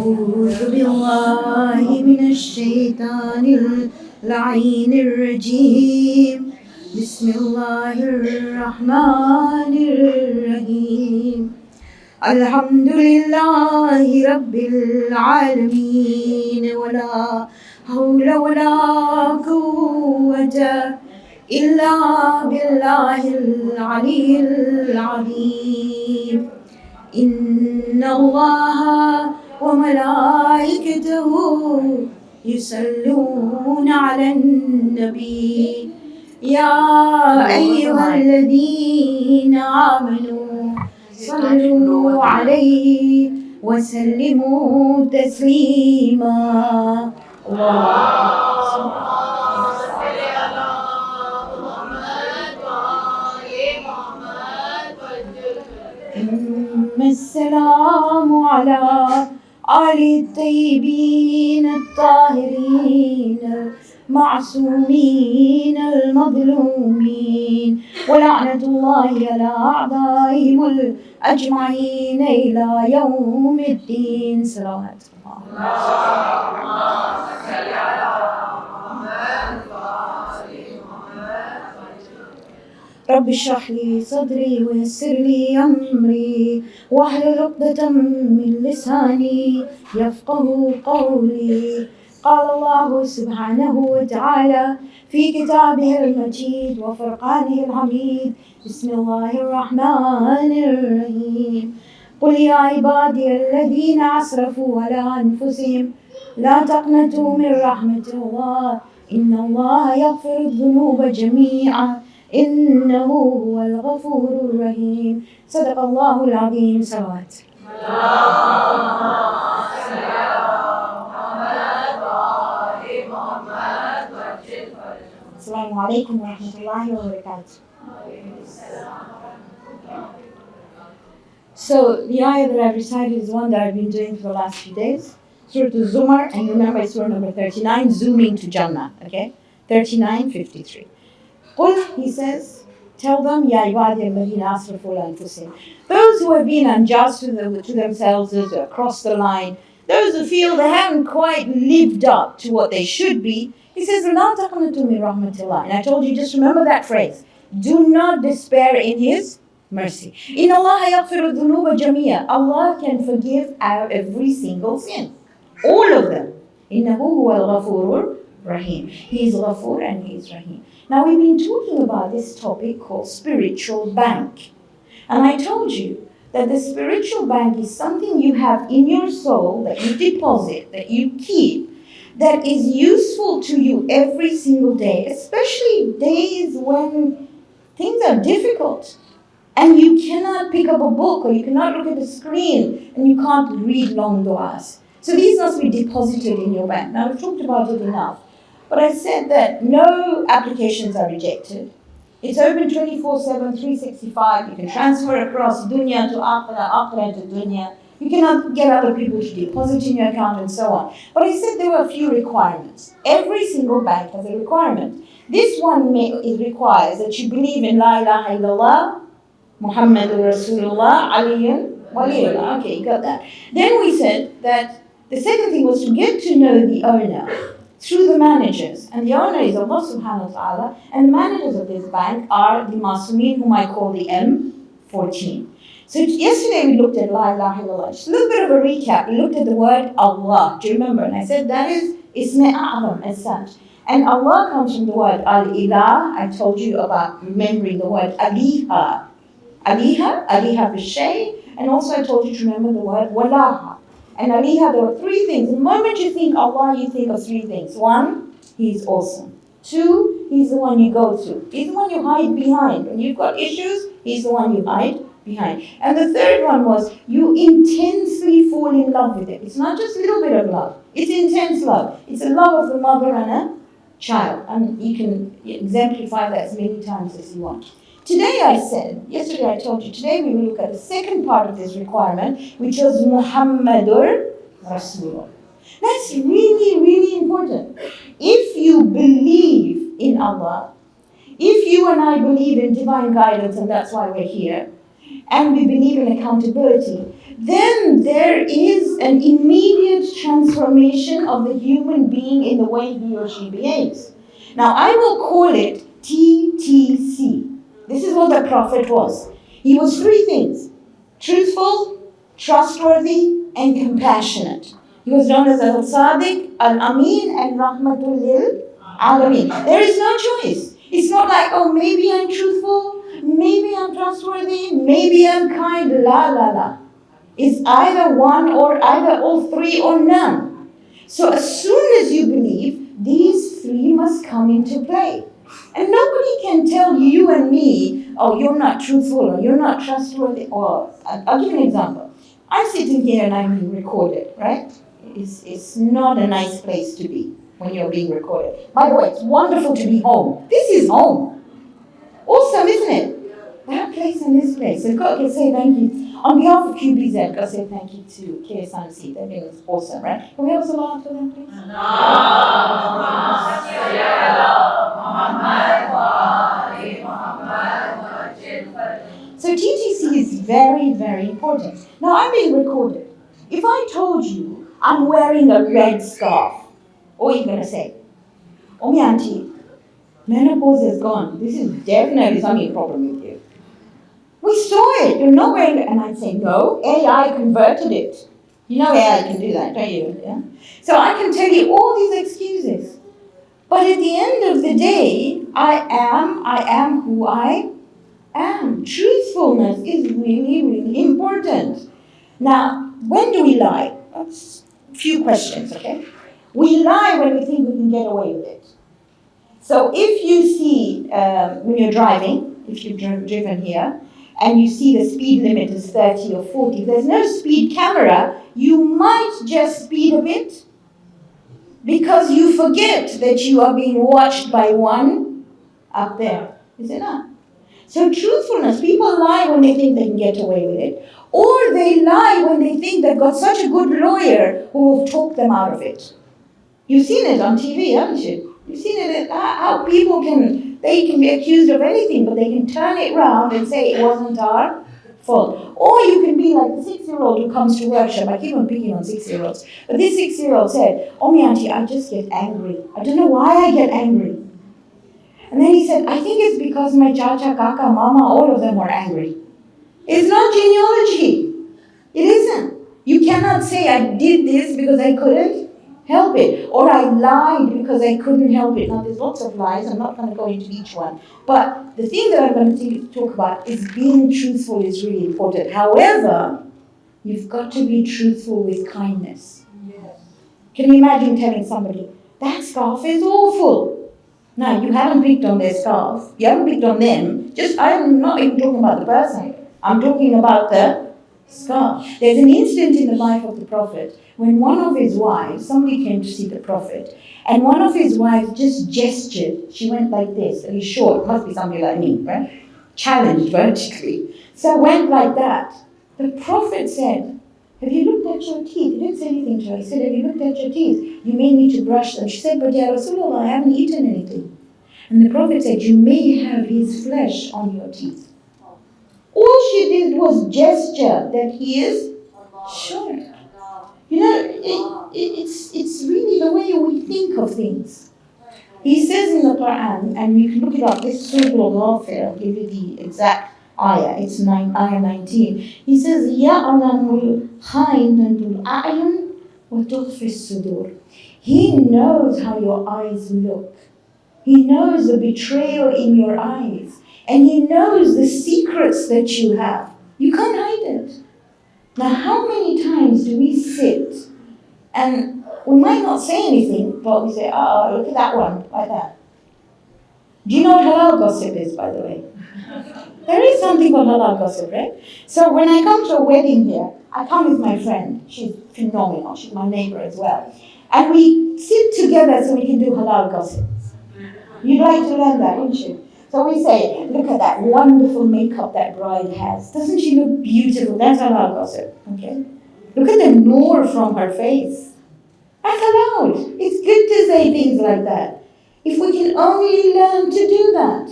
أعوذ بالله من الشيطان اللعين الرجيم بسم الله الرحمن الرحيم الحمد لله رب العالمين ولا حول ولا قوة إلا بالله العلي العظيم إن الله وملائكته يصلون على النبي يا أيها الذين آمنوا صلوا عليه وسلموا تسليما السلام على آل الطيبين الطاهرين المعصومين المظلومين ولعنة الله على أعدائهم الأجمعين إلى يوم الدين صلوات رب اشرح لي صدري ويسر لي أمري واحلل عقدة من لساني يفقه قولي قال الله سبحانه وتعالى في كتابه المجيد وفرقانه الحميد بسم الله الرحمن الرحيم قل يا عبادي الذين أسرفوا على أنفسهم لا تقنطوا من رحمة الله إن الله يغفر الذنوب جميعا إنه هو الغفور الرحيم صدق الله العظيم صلوات السلام عليكم ورحمة الله وبركاته. So the ayah that I've recited is one that I've been doing for the last few days. Surah Zumar, and remember it's surah number 39, zooming to Jannah, okay? 39:53. Qul, he says, tell them, Ya ibadi alladhina asrafu ala anfusihim. Those who have been unjust to themselves, those who have crossed the line, those who feel they haven't quite lived up to what they should be, he says, La taqnatu min rahmatillah. And I told you, just remember that phrase. Do not despair in his mercy. Inna Allah yaghfiru dhunuba jamia. Allah can forgive our every single sin. All of them. Innahu huwa al-ghafurur rahim. He is Ghafur and he is Rahim. Now we've been talking about this topic called spiritual bank. And I told you that the spiritual bank is something you have in your soul that you deposit, that you keep, that is useful to you every single day, especially days when things are difficult and you cannot pick up a book or you cannot look at the screen and you can't read long du'as. So these must be deposited in your bank. Now we've talked about it enough. But I said that no applications are rejected. It's open 24/7, 365. You can transfer across dunya to akhirah, akhirah to dunya. You cannot get other people to deposit in your account and so on. But I said there were a few requirements. Every single bank has a requirement. This one it requires that you believe in La ilaha illallah, Muhammadur Rasulullah, Aliyun Waliyullah. Okay, you got that. Then we said that the second thing was to get to know the owner through the managers. And the owner is Allah subhanahu wa ta'ala. And the managers of this bank are the Masumin, whom I call the M14. So yesterday we looked at La ilaha illallah. Just a little bit of a recap. We looked at the word Allah. Do you remember? And I said that is Isme A'zam as such. And Allah comes from the word Al-Ilah. I told you about remembering the word Aliha. Aliha for Shay. And also I told you to remember the word Walaha. And Aliha, there are three things. The moment you think Allah, you think of three things. One, He's awesome. Two, He's the one you go to. He's the one you hide behind. When you've got issues, He's the one you hide behind. And the third one was, you intensely fall in love with it. It's not just a little bit of love. It's intense love. It's a love of the mother and a child. And you can exemplify that as many times as you want. Today yesterday I told you, today we will look at the second part of this requirement, which was Muhammadur Rasulullah. That's really, really important. If you believe in Allah, if you and I believe in divine guidance, and that's why we're here, and we believe in accountability, then there is an immediate transformation of the human being in the way he or she behaves. Now, I will call it TTC. This is what the Prophet was. He was three things: truthful, trustworthy, and compassionate. He was known as Al-Sadiq, Al-Amin, and Rahmatul Lil Alameen. There is no choice. It's not like, oh, maybe I'm truthful, maybe I'm trustworthy, maybe I'm kind, la la la. It's either one or either all three or none. So as soon as you believe, these three must come into play. And nobody can tell you and me, oh, you're not truthful or you're not trustworthy. Or I'll give you an example. I'm sitting here and I'm being recorded, right? It's not a nice place to be when you're being recorded. By the way, it's wonderful to be home. This is home. Awesome, isn't it? That place and this place. So God can say thank you. On behalf of Q.B.Z, God say thank you to KSMC. They've been awesome, right? Can we have a salat for them, please? So TTC is very, very important. Now I'm being recorded. If I told you I'm wearing a red scarf, what are you going to say? Oh, my auntie, menopause is gone. This is definitely something problem with you. We saw it. You're not wearing it. And I'd say, no, AI converted it. You know AI can do that, don't you? Yeah? So I can tell you all these excuses. But at the end of the day, I am who I am. Truthfulness is really, really important. Now, when do we lie? That's a few questions, okay? We lie when we think we can get away with it. So if you see, when you're driving, if you've driven here, and you see the speed limit is 30 or 40, there's no speed camera, you might just speed a bit because you forget that you are being watched by one up there. Is it not? So truthfulness, people lie when they think they can get away with it. Or they lie when they think they've got such a good lawyer who will talk them out of it. You've seen it on TV, haven't you? You've seen it, how people can be accused of anything, but they can turn it round and say it wasn't our fault. Or you can be like the 6-year-old who comes to workshop. I keep on picking on 6-year-olds. But this 6-year-old said, oh, my auntie, I just get angry. I don't know why I get angry. And then he said, I think it's because my chacha, kaka, mama, all of them were angry. It's not genealogy. It isn't. You cannot say I did this because I couldn't help it. Or I lied because I couldn't help it. Now there's lots of lies. I'm not going to go into each one. But the thing that I'm going to talk about is being truthful is really important. However, you've got to be truthful with kindness. Yes. Can you imagine telling somebody, that scarf is awful? Now, you haven't picked on their scarf. You haven't picked on them. I'm not even talking about the person. I'm talking about the scarf. There's an incident in the life of the Prophet when one of his wives, somebody came to see the Prophet, and one of his wives just gestured. She went like this, and he's short, must be somebody like me, right? Challenged vertically. So went like that. The Prophet said, have you looked at your teeth? He didn't say anything to her. He said, have you looked at your teeth? You may need to brush them. She said, but Ya Rasulullah, I haven't eaten anything. And the Prophet said, you may have his flesh on your teeth. All she did was gesture that he is short. You know, it's really the way we think of things. He says in the Quran, and you can look it up, this is Surah Al-Ghafir, I'll give you the exact ayah, it's ayah 19. He says, يَعْلَمُ الْخَائِنَةُ الْأَعْيُنِ وَتُخْفِي الصُّدُورِ. He knows how your eyes look. He knows the betrayal in your eyes. And he knows the secrets that you have. You can't hide it. Now, how many times do we sit and we might not say anything, but we say, oh, look at that one, like that. Do you know what halal gossip is, by the way? There is something called halal gossip, right? So when I come to a wedding here, I come with my friend. She's phenomenal. She's my neighbor as well. And we sit together so we can do halal gossip. You'd like to learn that, wouldn't you? So we say, look at that wonderful makeup that bride has. Doesn't she look beautiful? That's halal gossip, okay? Look at the noor from her face. That's allowed. It's good to say things like that. If we can only learn to do that.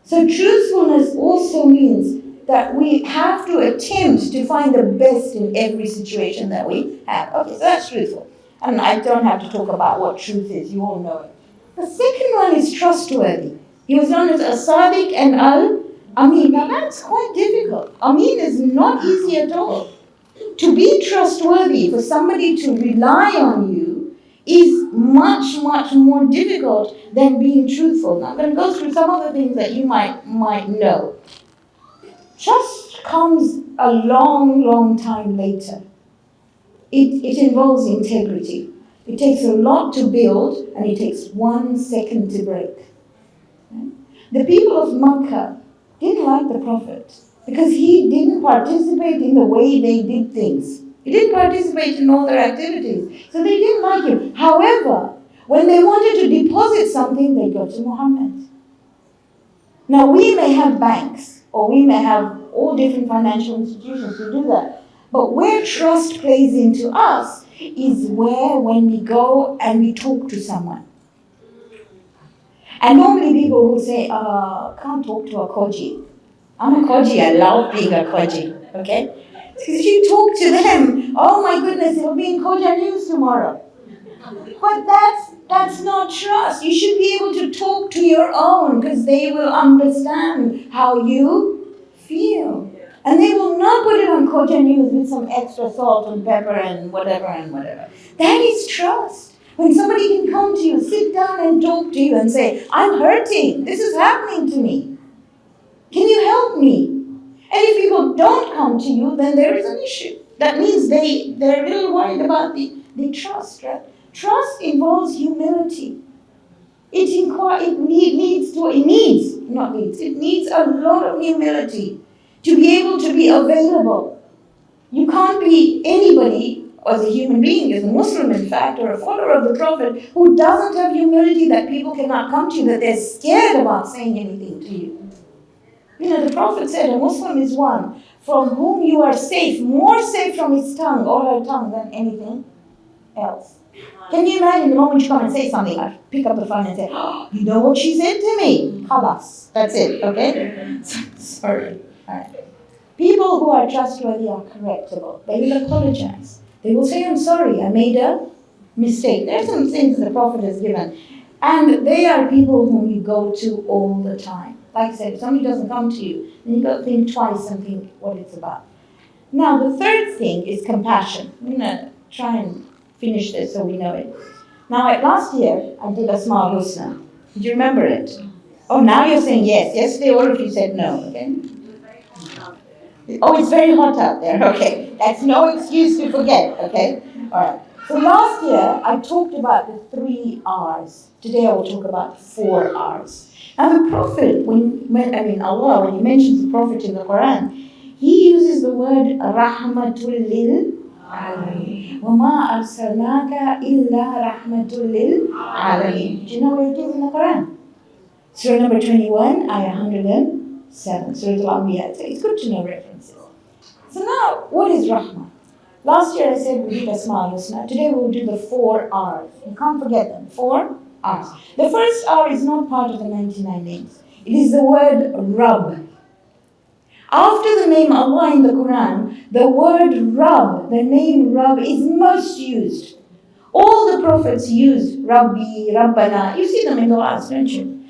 So truthfulness also means that we have to attempt to find the best in every situation that we have. Okay, so that's truthful. And I don't have to talk about what truth is, you all know it. The second one is trustworthy. He was known as As-Sadiq and Al-Amin. Now that's quite difficult. Amin is not easy at all. To be trustworthy, for somebody to rely on you, is much, much more difficult than being truthful. Now I'm going to go through some of the things that you might know. Trust comes a long, long time later. It involves integrity. It takes a lot to build, and it takes 1 second to break. The people of Makkah didn't like the Prophet because he didn't participate in the way they did things. He didn't participate in all their activities, so they didn't like him. However, when they wanted to deposit something, they go to Muhammad. Now, we may have banks, or we may have all different financial institutions who do that. But where trust plays into us is when we go and we talk to someone. And normally people will say, can't talk to a koji. I'm a koji, I love being a koji, okay? Because if you talk to them, oh my goodness, it'll be in Koja News tomorrow. But that's not trust. You should be able to talk to your own because they will understand how you feel. And they will not put it on Koja News with some extra salt and pepper and whatever and whatever. That is trust. When somebody can come to you, sit down and talk to you and say, I'm hurting. This is happening to me. Can you help me? And if people don't come to you, then there is an issue. That means they're a little worried about the trust, right? Trust involves humility. It needs a lot of humility to be able to be available. You can't be anybody as a human being, as a Muslim in fact, or a follower of the Prophet, who doesn't have humility that people cannot come to you, that they're scared about saying anything to you. You know, the Prophet said a Muslim is one from whom you are safe, more safe from his tongue or her tongue than anything else. Can you imagine the moment you come and say something, I pick up the phone and say, oh, you know what she said to me? Khalas. That's it, okay? Sorry. All right. People who are trustworthy are correctable. They will apologize. They will say, I'm sorry, I made a mistake. There are some things the Prophet has given. And they are people whom you go to all the time. Like I said, if somebody doesn't come to you, then you've got to think twice and think what it's about. Now, the third thing is compassion. I'm going to try and finish this so we know it. Now, last year, I did Asma Husna. Do you remember it? Oh, now you're saying yes. Yesterday, all of you said no, okay? Oh, it's very hot out there. Okay. That's no excuse to forget, okay? All right. So last year, I talked about the 3 R's. Today, I will talk about 4 R's. Now, the Prophet, Allah, when he mentions the Prophet in the Quran, he uses the word rahmatul lil alamin. وَمَا أَرْسَلْنَاكَ إِلَّا رَحْمَةٌ لِلْعَالَمِينَ. Do you know where it is in the Quran? Surah number 21, ayah 107. Surah Al-Anbiya. It's good to know references. So now, what is rahmah? Last year I said we did Asma al-Husna. Today we will do the 4 R's. You can't forget them. 4 R's. The first R is not part of the 99 names. It is the word Rabb. After the name Allah in the Quran, the word Rabb, the name Rabb, is most used. All the prophets used Rabbi, Rabbana. You see them in the last, don't you?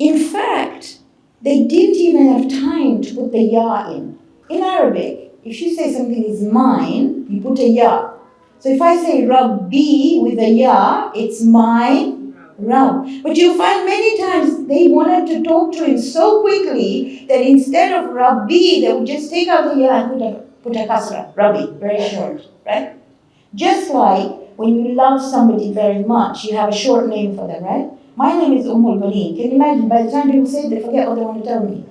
In fact, they didn't even have time to put the ya in. In Arabic, if you say something is mine, you put a ya. So if I say Rabbi with a ya, it's my Rabb. But you'll find many times they wanted to talk to him so quickly that instead of Rabbi, they would just take out the ya and put a kasra, Rabbi, very short, right? Just like when you love somebody very much, you have a short name for them, right? My name is Ummul Banin. Can you imagine? By the time people say it, they forget what they want to tell me.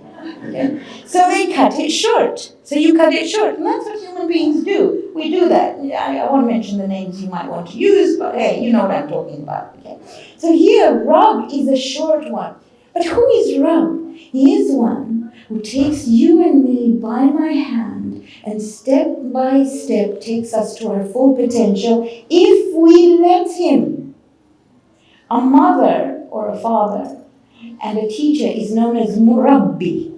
Okay? So they cut it short. So you cut it short. And that's what human beings do. We do that. I won't mention the names you might want to use, but hey, you know what I'm talking about. Okay? So here, Rabb is a short one. But who is Rabb? He is one who takes you and me by my hand and step by step takes us to our full potential if we let him. A mother or a father and a teacher is known as murabbi.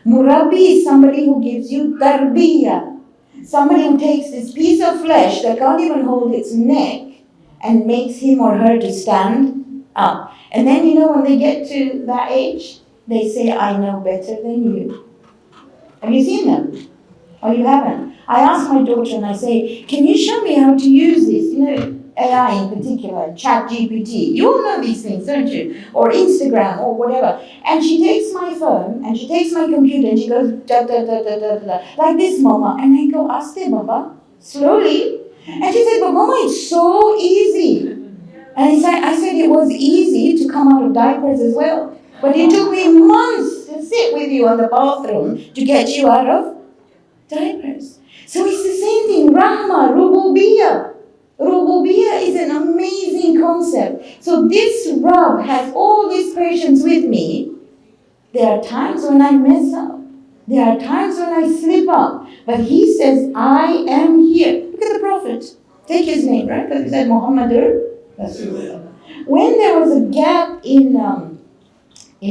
Murabbi is somebody who gives you tarbiyah. Somebody who takes this piece of flesh that can't even hold its neck and makes him or her to stand up. And then, when they get to that age, they say, I know better than you. Have you seen them? Or you haven't? I ask my daughter and I say, can you show me how to use this? AI in particular, Chat GPT. You all know these things, don't you? Or Instagram or whatever. And she takes my phone and she takes my computer and she goes da da da da da da like this, Mama. And I go, Aste, Baba, slowly. And she said, but Mama, it's so easy. And I said it was easy to come out of diapers as well. But it took me months to sit with you on the bathroom to get you out of diapers. So it's the same thing. Rahma, Rububiyyah. Rububiyyah is an amazing concept. So this Rabb has all this patience with me. There are times when I mess up. There are times when I slip up. But he says, I am here. Look at the Prophet. Take his name, right? Because he said Muhammadur Rasulullah. When there was a gap in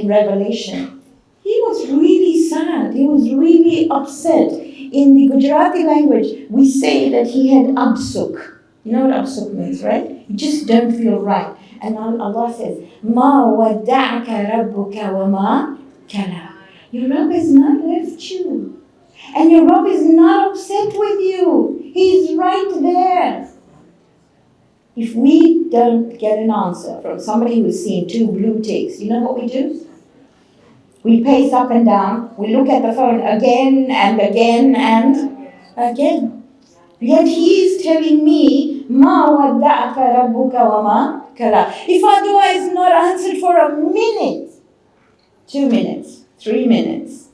Revelation, he was really sad. He was really upset. In the Gujarati language, we say that he had absuk. You know what absuk means, right? You just don't feel right. And Allah says, Ma wadda'aka rabbuka wa ma kala. Your Rabb has not left you. And your Rabb is not upset with you. He's right there. If we don't get an answer from somebody who's seen 2 blue ticks, you know what we do? We pace up and down. We look at the phone again and again and again. Yet he is telling me, Ma wadda'aka rabbuka wa ma kala. If our dua is not answered for a minute, 2 minutes, 3 minutes,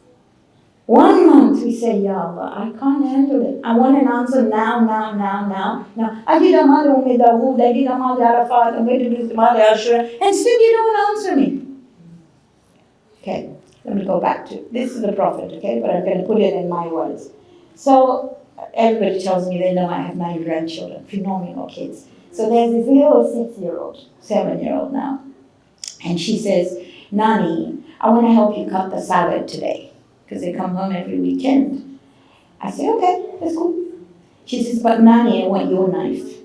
1 month, we say, Ya Allah, I can't handle it. I want an answer now. I did Amal Dawood, I did Amal Arafat, I'm going to do Amal Ashura, and still you don't answer me. Okay, let me go back to, this is the Prophet, okay, but I'm going to put it in my words. So, everybody tells me they know I have 9 grandchildren, phenomenal kids. So there's this little 6-year-old, 7-year-old now, and she says, Nani, I want to help you cut the salad today, because they come home every weekend. I say, okay, that's cool. She says, but Nani, I want your knife.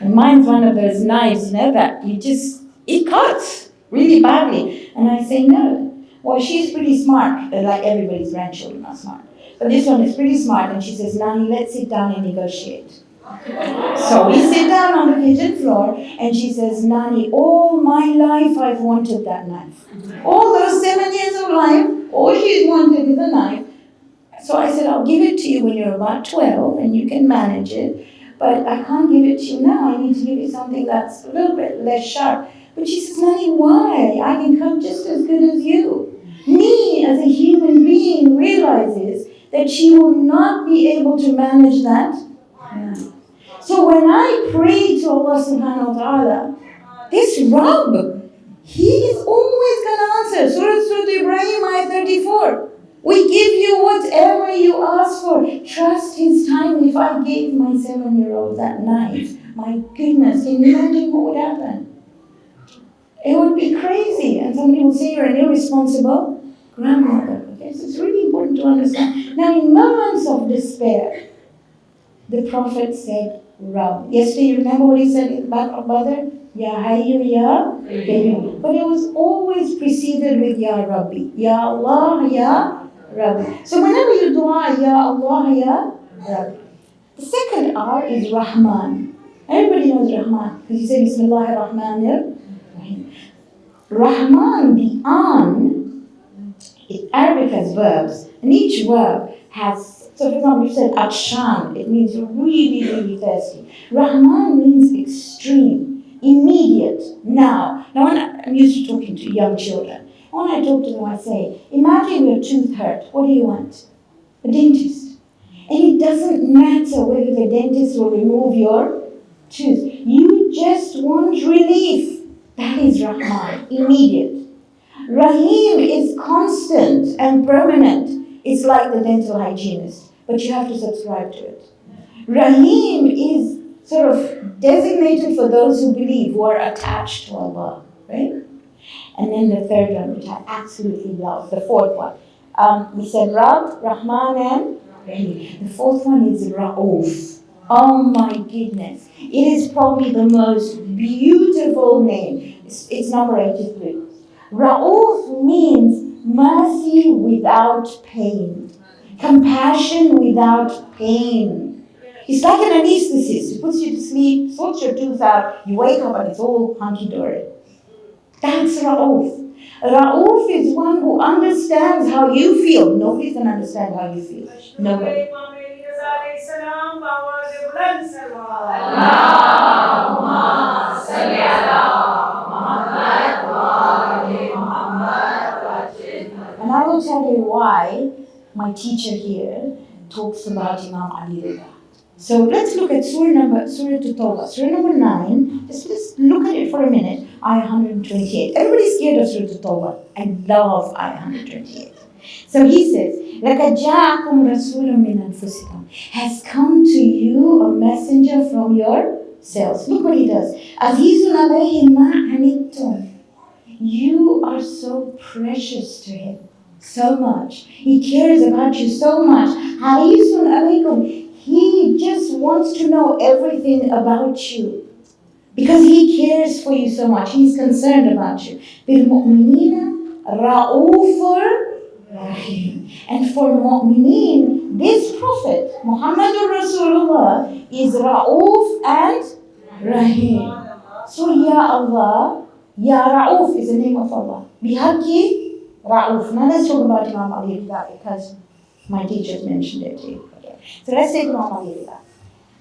And mine's one of those knives, that it cuts really badly. And I say, no. Well, she's pretty smart, like everybody's grandchildren are smart. But this one is pretty smart, and she says, Nani, let's sit down and negotiate. So we sit down on the kitchen floor, and she says, Nani, all my life I've wanted that knife. All those 7 years of life, all she's wanted is a knife. So I said, I'll give it to you when you're about 12, and you can manage it. But I can't give it to you now. I need to give you something that's a little bit less sharp. But she says, Nani, why? I can cut just as good as you. Me, as a human being, realizes that she will not be able to manage that. Yeah. So when I pray to Allah subhanahu wa ta'ala, this Rabb, He is always going to answer. Surah Ibrahim, ayah 34. We give you whatever you ask for. Trust His time. If I gave my 7-year-old that knife, my goodness, can you imagine what would happen? It would be crazy. And somebody will say you're an irresponsible grandmother. Okay, so it's really important to understand. Now, in moments of despair, the Prophet said, Rabb. Yesterday, you remember what he said about Badr? Ya Hayyu Ya Qayyum. But it was always preceded with Ya Rabbi. Ya Allah, Ya Rabbi. So whenever you dua, Ya Allah, Ya Rabbi. The second R is Rahman. Everybody knows Rahman. Because you say Bismillah ar-Rahman ar-Rahim. Rahman, the an, Arabic has verbs. And each verb has, so for example, you said Atshan, it means you're really, really thirsty. Rahman means extreme, immediate, now. Now, when I'm used to talking to young children, when I talk to them, I say, imagine your tooth hurt. What do you want? A dentist. And it doesn't matter whether the dentist will remove your tooth. You just want relief. That is Rahman, immediate. Rahim is constant and permanent. It's like the dental hygienist, but you have to subscribe to it. Rahim is sort of designated for those who believe, who are attached to Allah, right? And then the third one, which I absolutely love, the fourth one, We said Rab, Rahman, and Rahim. The fourth one is Ra'uf. Oh my goodness. It is probably the most beautiful name. It's number 83. Ra'uf means mercy without pain, compassion without pain. It's like an anesthetist. It puts you to sleep, sorts your tooth out, you wake up and it's all hunky-dory. That's Ra'uf. Ra'uf is one who understands how you feel. Nobody's going to understand how you feel. Nobody. And I will tell you why my teacher here talks about Imam Ali Rida. So let's look at Surah Tawbah, Surah number 9. Just look at it for a minute. Ayah 128. Everybody's scared of Surah Tawbah. I love Ayah 128. So he says, لَقَدْ جَاءَكُمْ رَسُولٌ مِّنْ أَنفُسِكُمْ. Has come to you a messenger from yourselves. Look what he does. عَزِيزٌ عَلَيْهِ مَا عَنِتُّمْ. You are so precious to him. So much. He cares about you so much. Harisun alaykum. He just wants to know everything about you. Because he cares for you so much. He's concerned about you. بِالْمُؤْمِنِينَ رَؤُوفٌ Rahim. And for mu'mineen, this prophet, Muhammadur Rasulullah, is Ra'uf and Rahim. So Ya Allah, Ya Ra'uf is the name of Allah. Bihaqi Ra'uf. Now let's talk about Imam Ali Rida because my teachers mentioned it too. Okay. So let's take Imam Ali Rida.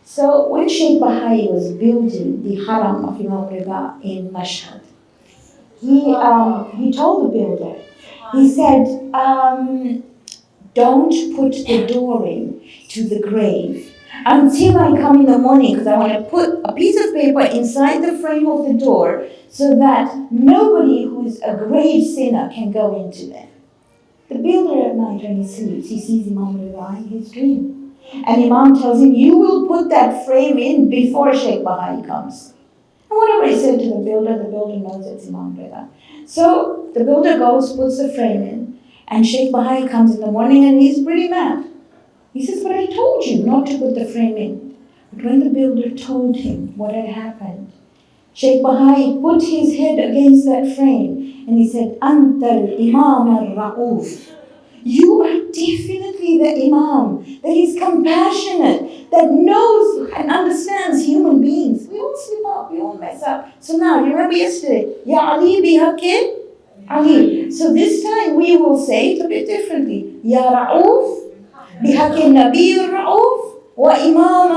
So when Sheikh Bahai was building the Haram of Imam Rida in Mashhad, he told the builder, he said, don't put the door in to the grave until I come in the morning, because I want to put a piece of paper inside the frame of the door so that nobody who's a grave sinner can go into there. The builder at night when he sleeps, he sees Imam Rida in his dream. And Imam tells him, you will put that frame in before Sheikh Bahai comes. And whatever he said to the builder knows it's Imam Rida. So the builder goes, puts the frame in, and Sheikh Bahai comes in the morning and he's pretty mad. He says, but I told you not to put the frame in. But when the builder told him what had happened, Sheikh Bahai put his head against that frame and he said, Antal Imam al-Ra'uf. You are definitely the Imam that is compassionate, that knows and understands human beings. We all slip up, we all mess up. So now, you remember yesterday, Ya Ali bihaqi Ali. So this time we will say it a bit differently. Ya Ra'uf bihaqi Nabi Ra'uf wa Imam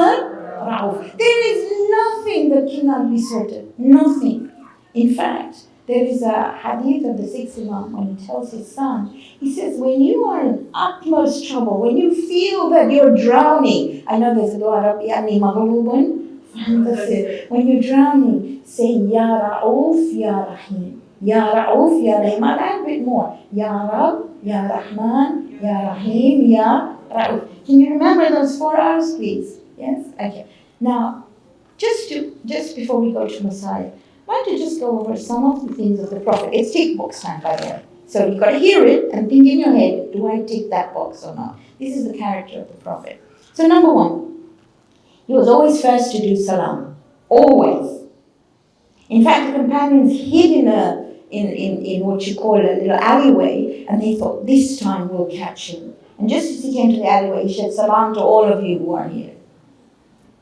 Ra'uf. There is nothing that cannot be sorted. Nothing. In fact, there is a hadith of the sixth Imam when he tells his son, he says, when you are in utmost trouble, when you feel that you're drowning, I know there's a dua, Rabbi Anni Maghlubun, when you're drowning, say, Ya Ra'uf, Ya Rahim. Ya Ra'uf, Ya Rahim. I'll add a bit more. Ya Rab, Ya Rahman, Ya Rahim, Ya Ra'uf. Can you remember those 4 hours, please? Yes? Okay. Now, just before we go to Messiah, I want to just go over some of the things of the Prophet. It's tick box time, by the way. So you've got to hear it and think in your head, do I tick that box or not? This is the character of the Prophet. So number 1, he was always first to do salam. Always. In fact, the companions hid in what you call a little alleyway, and they thought, this time we'll catch him. And just as he came to the alleyway, he said, salam to all of you who are here.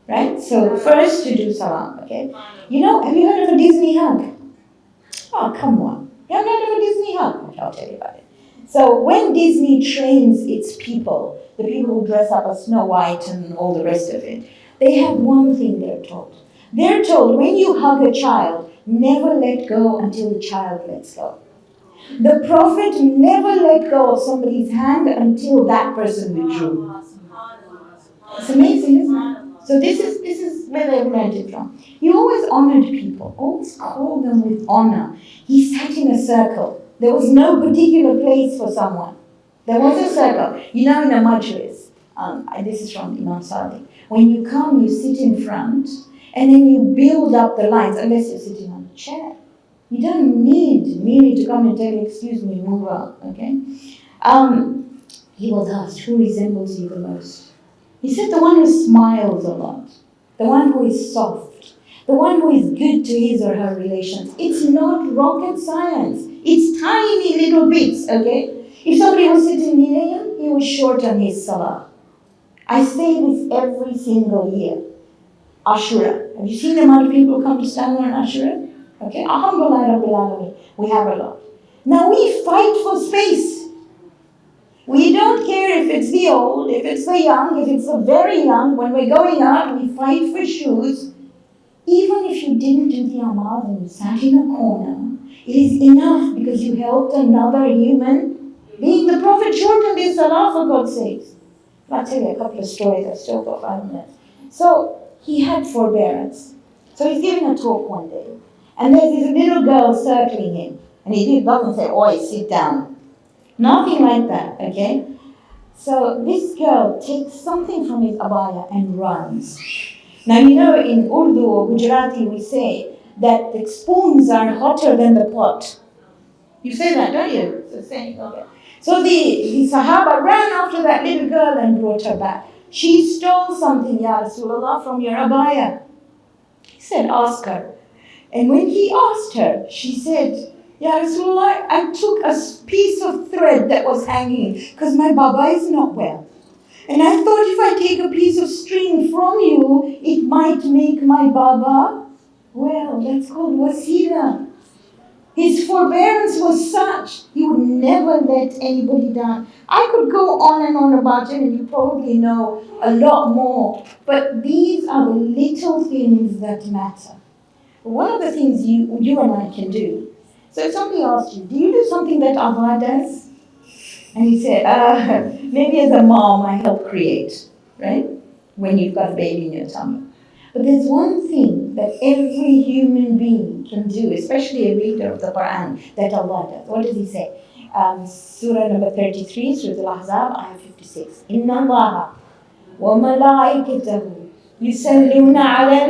Right? So first to do salam, okay? You know, have you heard of a Disney hug? Oh, come on. You haven't heard of a Disney hug? Okay, I'll tell you about it. So when Disney trains its people, the people who dress up as Snow White and all the rest of it, they have one thing they're told. They're told, when you hug a child, never let go until the child lets go. The Prophet never let go of somebody's hand until that person withdrew. It's amazing, isn't it? So this is where they learned it from. He always honored people, always called them with honor. He sat in a circle. There was no particular place for someone. There was a circle. You know, in a MAJLIS, this is from Imam Sadiq, when you come, you sit in front, and then you build up the lines, unless you're sitting on a chair. You don't need me to come and tell you, excuse me, move on, okay? he was asked, who resembles you the most? He said, the one who smiles a lot, the one who is soft, the one who is good to his or her relations. It's not rocket science. It's tiny little bits, okay? If somebody was sitting near him, he would shorten his salah. I say this every single year. Ashura. Have you seen the amount of people who come to stand on Ashura? Okay, Alhamdulillah Rabbil Alameen. We have a lot. Now we fight for space. We don't care if it's the old, if it's the young, if it's the very young. When we're going out, we fight for shoes. Even if you didn't do the amal and you sat in a corner, it is enough because you helped another human being. The Prophet shortened his salah for God's sake. I'll tell you a couple of stories. I've still got 5 minutes. So he had forbearance. So he's giving a talk one day. And there's this little girl circling him. And he doesn't say, oi, sit down. Nothing like that, okay? So this girl takes something from his abaya and runs. Now you know in Urdu or Gujarati we say that the spoons are hotter than the pot. You say that, don't you? It's the same, okay. So the Sahaba ran after that little girl and brought her back. She stole something, Ya Rasulullah, from your abaya. He said, ask her. And when he asked her, she said, Ya Rasulullah, I took a piece of thread that was hanging because my baba is not well. And I thought if I take a piece of string from you, it might make my baba well. That's called wasila. His forbearance was such, he would never let anybody down. I could go on and on about him, and you probably know a lot more. But these are the little things that matter. One of the things you and I can do. So if somebody asks you, do you do something that Allah does? And you say, maybe as a mom I help create, right? When you've got a baby in your tummy. But there's one thing that every human being can do, especially a reader of the Quran, that Allah does. What does he say? Surah number 33, Surah Al-Ahzab, ayah 56. Inna Allah wa malaikatahu yusalluna ala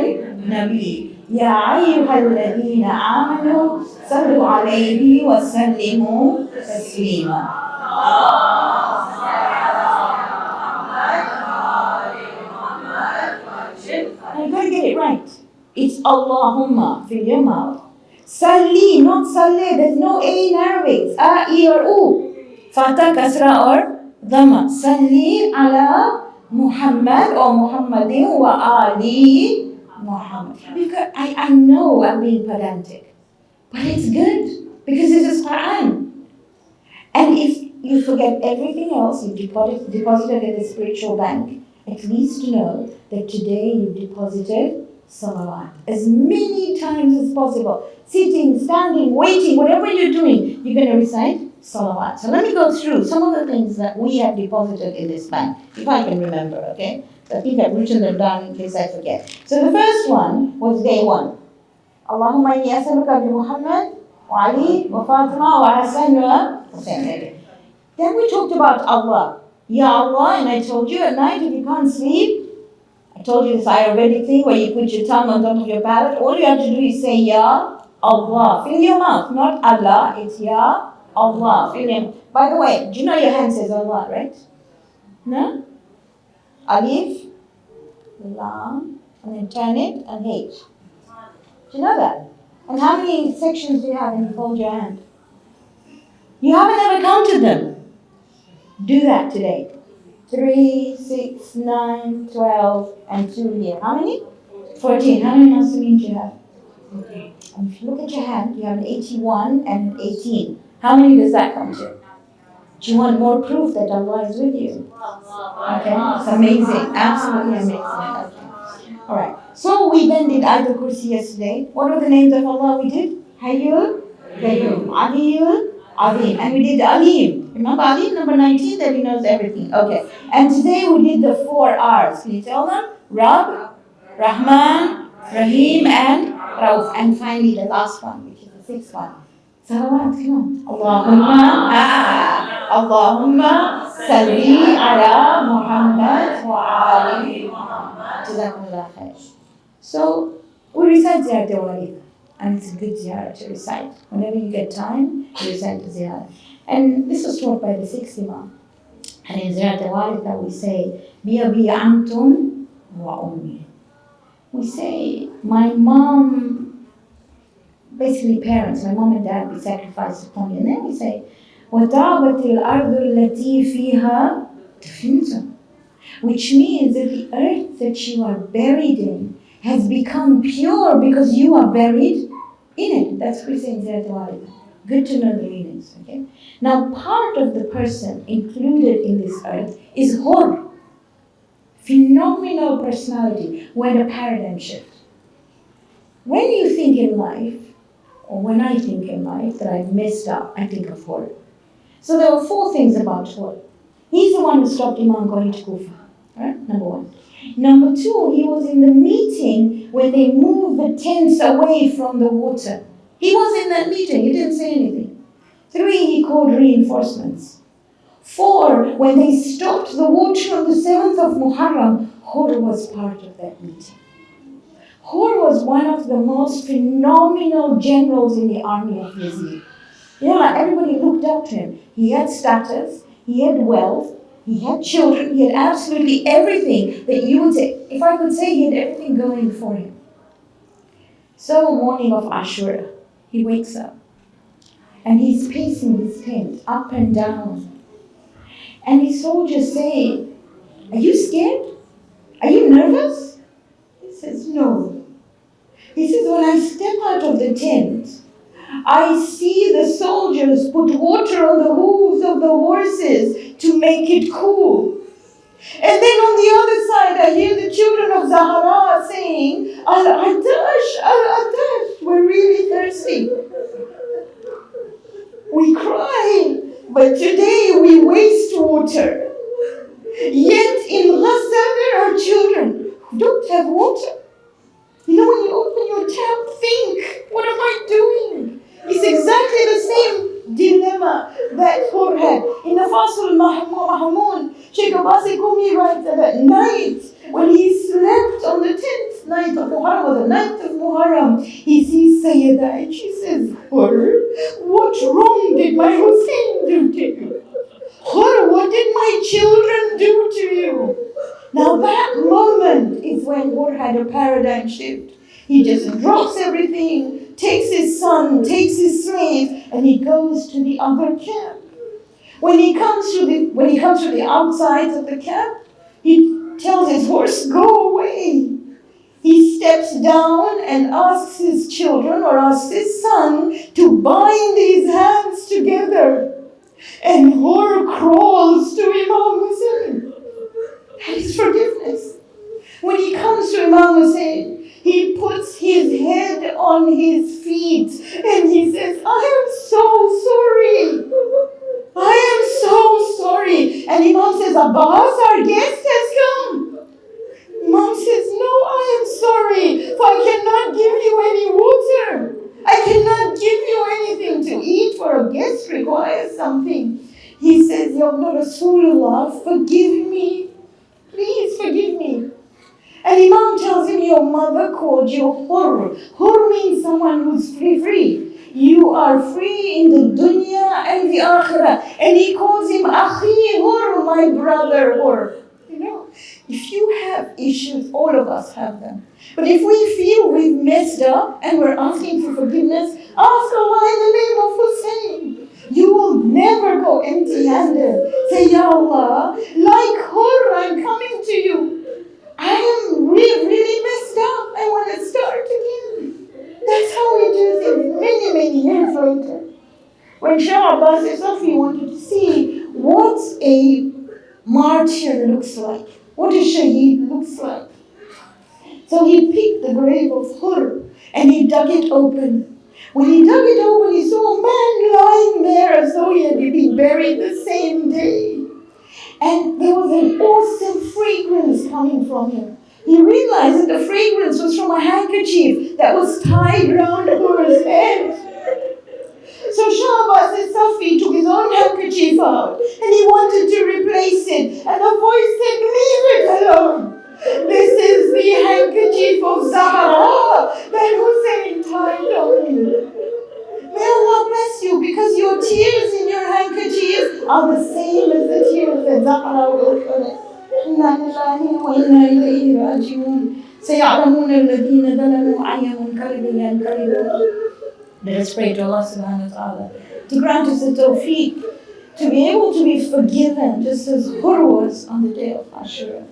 nabi. Ya ayyuhalladhina amanu sallu alayhi wa sallimu taslima. You've got to get it right. It's Allahumma, fill your mouth. Salli, not salli. There's no A in Arabic. It's A, E, or U. Fatah, kasra, or dhamma. Salli ala Muhammad or Muhammadin wa ali Muhammad. I know I'm being pedantic, but it's good because this is Quran. And if you forget everything else, you've deposited in the spiritual bank, at least know that today you've deposited salawat. As many times as possible. Sitting, standing, waiting, whatever you're doing, you're going to recite salawat. So let me go through some of the things that we have deposited in this bank, if I can remember, okay? So I think I've written them down in case I forget. So the first one was day one. Allahumma inni as'aluka bi Muhammad wa Ali wa Fatima wa Hassan wa Hussein. Then we talked about Allah. Ya Allah, and I told you at night if you can't sleep, I told you this Ayurvedic thing where you put your tongue on top of your palate. All you have to do is say Ya Allah. Fill your mouth, not Allah, it's Ya Allah. Fill your mouth. By the way, do you know your hand says Allah, right? No? Alif, Lam, and then turn it, and H. Do you know that? And how many sections do you have when you fold your hand? You haven't ever counted them. Do that today. 3, 6, 9, 12, and 2 here. How many? 14. How many Muslims do you have? And if you look at your hand, you have an 81 and an 18. How many does that come to? Do you want more proof that Allah is with you? Okay, it's amazing. Absolutely amazing. Okay. Alright. So we then did Ayatul Kursi yesterday. What are the names of Allah we did? Hayyul, Qayyum, Aliyul, Azim. And we did Alim. Remember Alim, number 19, that he knows everything. Okay. And today we did the 4 R's. Can you tell them? Rab, Rahman, Rahim, and Rauf. And finally the last one, which is the 6th one. Salawat, come on. Allahumma salli ala Muhammad wa ali Muhammad. Jazakumullah khair. So we recite Ziyarah al-Walida. And it's a good ziyarah to recite. Whenever you get time, you recite the ziyarah. And this was taught by the 6th Imam. And in Ziyarat al-Waritha we say, Bi antum wa ummi. We say, my mom, basically parents, my mom and dad, we sacrificed upon you. And then we say, وَتَعْبَتِ الْأَرْضُ الَّتِي فِيهَا دَفِنْتُمْ. Which means that the earth that you are buried in has become pure because you are buried in it. That's what we say in Ziyarat al-Waritha. Good to know the meanings, okay? Now, part of the person included in this earth is Hur. Phenomenal personality, who had a paradigm shift. When you think in life, or when I think in life that I've messed up, I think of Hur. So there were 4 things about Hur. He's the one who stopped Imam going to Kufa, right? Number 1. Number 2, he was in the meeting when they moved the tents away from the water. He was in that meeting, he didn't say anything. 3, he called reinforcements. 4, when they stopped the water on the 7th of Muharram, Hur was part of that meeting. Hur was one of the most phenomenal generals in the army of Yazid. Everybody looked up to him. He had status, he had wealth, he had children, he had absolutely everything that you would say, if I could say he had everything going for him. So morning of Ashura, he wakes up and he's pacing his tent up and down. And his soldiers say, are you scared? Are you nervous? He says, no. He says, when I step out of the tent, I see the soldiers put water on the hooves of the horses to make it cool. And then on the other side, I hear the children of Zahra saying, Al-Atash, Al-Atash, we're really thirsty. We cry, but today we waste water. Yet in Gaza there are children who don't have water. When you open your tap, think, what am I doing? It's exactly the same dilemma that Hur had. In the Fasul Mahmoud, Sheikh Abbasi Qumi writes that at night, when he slept on the 10th night of Muharram, or the 9th of Muharram, he sees Sayyida and she says, Hur, what wrong did my Hussein do to you? Hur, what did my children do to you? Now that moment is when Hur had a paradigm shift. He just drops everything, takes his son, takes his slave, and he goes to the other camp. When he comes to the outsides of the camp, he tells his horse, go away. He steps down and asks his children or asks his son to bind his hands together. And Hur crawls to Imam Hussein. That is forgiveness. When he comes to Imam Hussein, he puts his head on his feet and he says, I am so sorry. I am so sorry. And Imam says, Abbas, our guest has come. Imam says, no, I am sorry, for I cannot give you any water. I cannot give you anything to eat, for a guest requires something. He says, Ya Rasulullah, forgive me. Please forgive me. And Imam tells him, your mother called you Hur. Hur means someone who's free. You are free in the dunya and the akhirah. And he calls him Akhi Hur, my brother Hur. If you have issues, all of us have them. But if we feel we've messed up and we're asking for forgiveness, ask Allah in the name of Hussein. You will never go empty-handed. Say, Ya Allah, like Hur, I'm coming to you. I am really messed up. I want to start again. That's how we do things many years later. When Shia Abbas Safi wanted to see what a martyr looks like, what a shaheed looks like. So he picked the grave of Hur and he dug it open. When he dug it open, he saw a man lying there as though he had been buried the same day. And there was an awesome fragrance coming from him. He realized that the fragrance was from a handkerchief that was tied around Hur's head. So Shia Abbas Safi took his own handkerchief out and he wanted to replace it. And a voice said, leave it alone. This is the handkerchief of Zahra that Hussein tied on him. May Allah bless you, because your tears in your handkerchief are the same as the tears Prophet Zahra will put it. إِنَّا لِلَّهِ وَإِنَّا إِلَيْهِ رَاجِعُونَ سَيَعْلَمُونَ الَّذِينَ ظَلَمُوا أَيَّ مُنقَلِبٍ يَنقَلِبُونَ. Let us pray to Allah subhanahu wa ta'ala to grant us the tawfiq to be able to be forgiven just as Hur was on the day of Ashura.